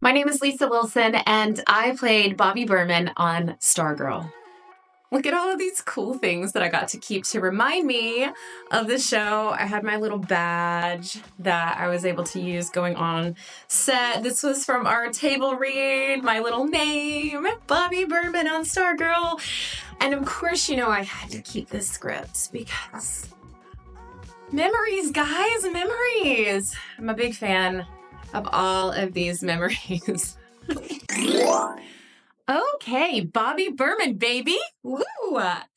My name is Lisa Wilson, and I played Bobbie Burman on Stargirl. Look at all of these cool things that I got to keep to remind me of the show. I had my little badge that I was able to use going on set. This was from our table read, my little name, Bobbie Burman on Stargirl. And of course, I had to keep this script because memories, guys, memories. I'm a big fan of all of these memories. Okay, Bobbie Burman, baby. Woo!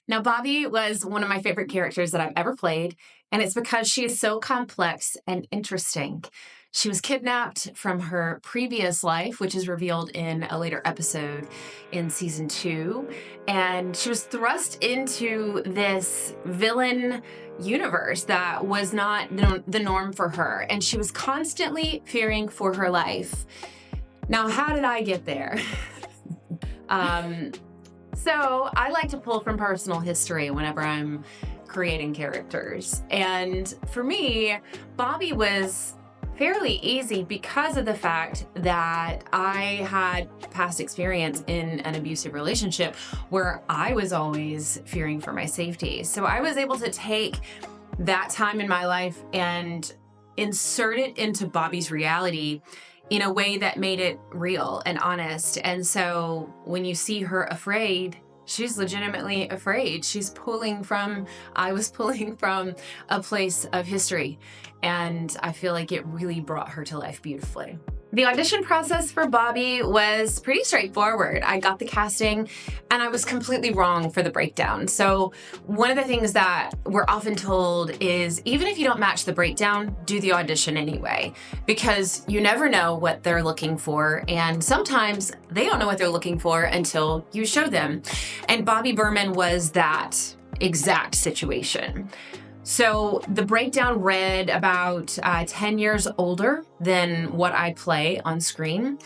Now, Bobbie was one of my favorite characters that I've ever played, and it's because she is so complex and interesting. She was kidnapped from her previous life, which is revealed in a later episode in season 2, and she was thrust into this villain universe that was not the norm for her, and she was constantly fearing for her life. Now, how did I get there? So I like to pull from personal history whenever I'm creating characters. And for me, Bobbie was fairly easy because of the fact that I had past experience in an abusive relationship where I was always fearing for my safety. So I was able to take that time in my life and insert it into Bobbie's reality in a way that made it real and honest. And so when you see her afraid, she's legitimately afraid. I was pulling from a place of history. And I feel like it really brought her to life beautifully. The audition process for Bobbie was pretty straightforward. I got the casting and I was completely wrong for the breakdown. So one of the things that we're often told is even if you don't match the breakdown, do the audition anyway, because you never know what they're looking for. And sometimes they don't know what they're looking for until you show them. And Bobbie Burman was that exact situation. So the breakdown read about 10 years older than what I play on screen.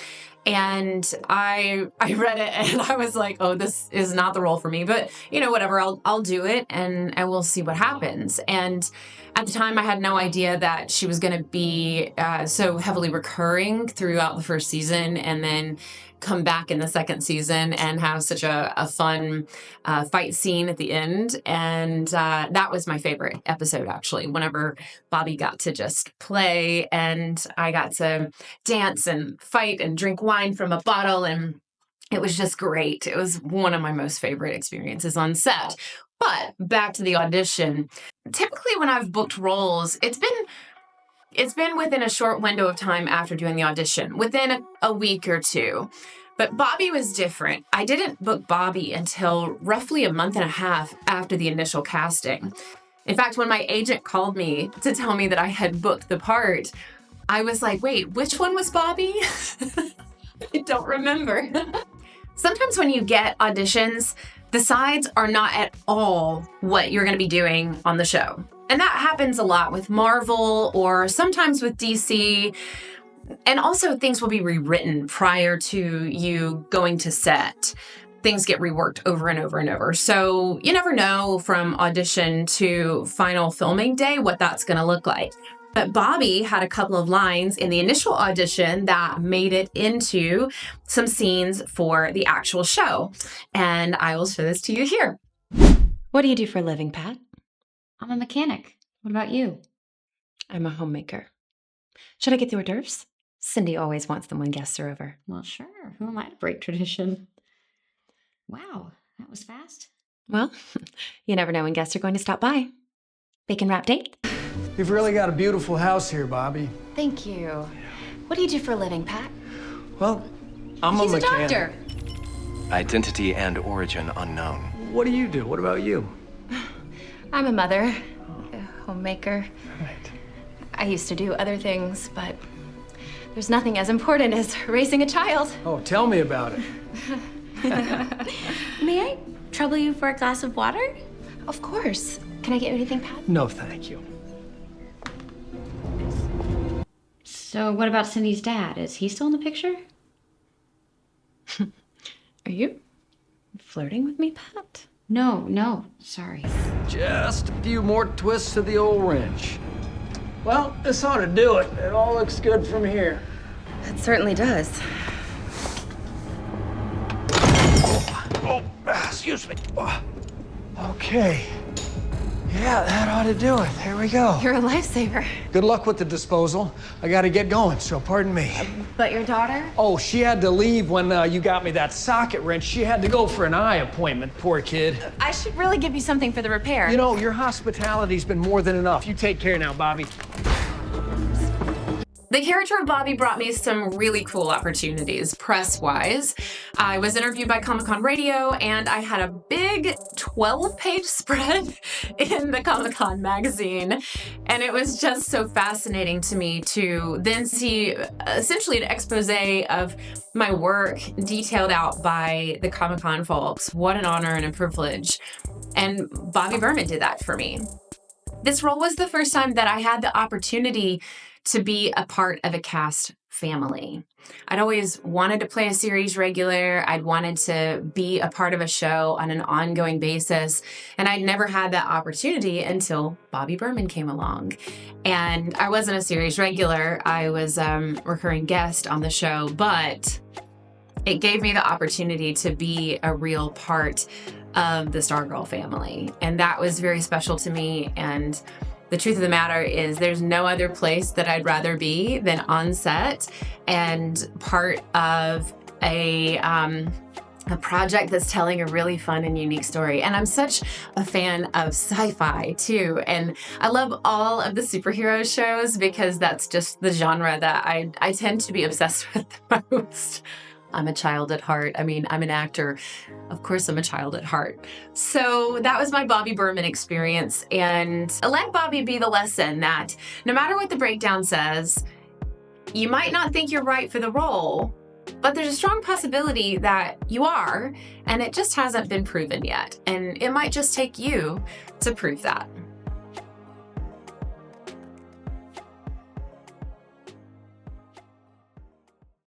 And I read it and I was like, oh, this is not the role for me, but whatever, I'll do it and we'll see what happens. And at the time I had no idea that she was going to be so heavily recurring throughout the first season and then come back in the second season and have such a fun fight scene at the end. And that was my favorite episode, actually, whenever Bobbie got to just play and I got to dance and fight and drink wine from a bottle. And it was just great. It was one of my most favorite experiences on set. But back to the audition. Typically when I've booked roles, it's been within a short window of time after doing the audition, within a week or two. But Bobbie was different. I didn't book Bobbie until roughly a month and a half after the initial casting. In fact, when my agent called me to tell me that I had booked the part, I was like, wait, which one was Bobbie? I don't remember. Sometimes when you get auditions, the sides are not at all what you're going to be doing on the show. And that happens a lot with Marvel or sometimes with DC. And also things will be rewritten prior to you going to set. Things get reworked over and over and over. So you never know from audition to final filming day what that's going to look like. But Bobbie had a couple of lines in the initial audition that made it into some scenes for the actual show. And I will show this to you here. What do you do for a living, Pat? I'm a mechanic. What about you? I'm a homemaker. Should I get the hors d'oeuvres? Cindy always wants them when guests are over. Well, sure. Who am I to break tradition? Wow, that was fast. Well, you never know when guests are going to stop by. Bacon wrap date? You've really got a beautiful house here, Bobbie. Thank you. What do you do for a living, Pat? Well, I'm He's a a mechanic. doctor. Identity and origin unknown. What do you do? What about you? I'm a mother, a homemaker. Right. I used to do other things, but there's nothing as important as raising a child. Oh, tell me about it. May I trouble you for a glass of water? Of course. Can I get you anything, Pat? No, thank you. So what about Cindy's dad? Is he still in the picture? Are you flirting with me, Pat? No, sorry. Just a few more twists to the old wrench. Well, this ought to do it. It all looks good from here. That certainly does. Excuse me. Okay. Yeah, that ought to do it. There we go. You're a lifesaver. Good luck with the disposal. I gotta get going, so pardon me. But your daughter? Oh, she had to leave when you got me that socket wrench. She had to go for an eye appointment, poor kid. I should really give you something for the repair. You know, your hospitality's been more than enough. You take care now, Bobbie. The character of Bobbie brought me some really cool opportunities, press-wise. I was interviewed by Comic-Con Radio, and I had a big 12-page spread in the Comic-Con magazine. And it was just so fascinating to me to then see essentially an expose of my work detailed out by the Comic-Con folks. What an honor and a privilege. And Bobbie Burman did that for me. This role was the first time that I had the opportunity to be a part of a cast family. I'd always wanted to play a series regular. I'd wanted to be a part of a show on an ongoing basis. And I'd never had that opportunity until Bobbie Burman came along. And I wasn't a series regular. I was a recurring guest on the show, but it gave me the opportunity to be a real part of the Stargirl family. And that was very special to me. And the truth of the matter is there's no other place that I'd rather be than on set and part of a project that's telling a really fun and unique story. And I'm such a fan of sci-fi too. And I love all of the superhero shows because that's just the genre that I tend to be obsessed with the most. I'm a child at heart. I mean, I'm an actor. Of course, I'm a child at heart. So that was my Bobbie Burman experience. And let Bobbie be the lesson that no matter what the breakdown says, you might not think you're right for the role, but there's a strong possibility that you are, and it just hasn't been proven yet. And it might just take you to prove that.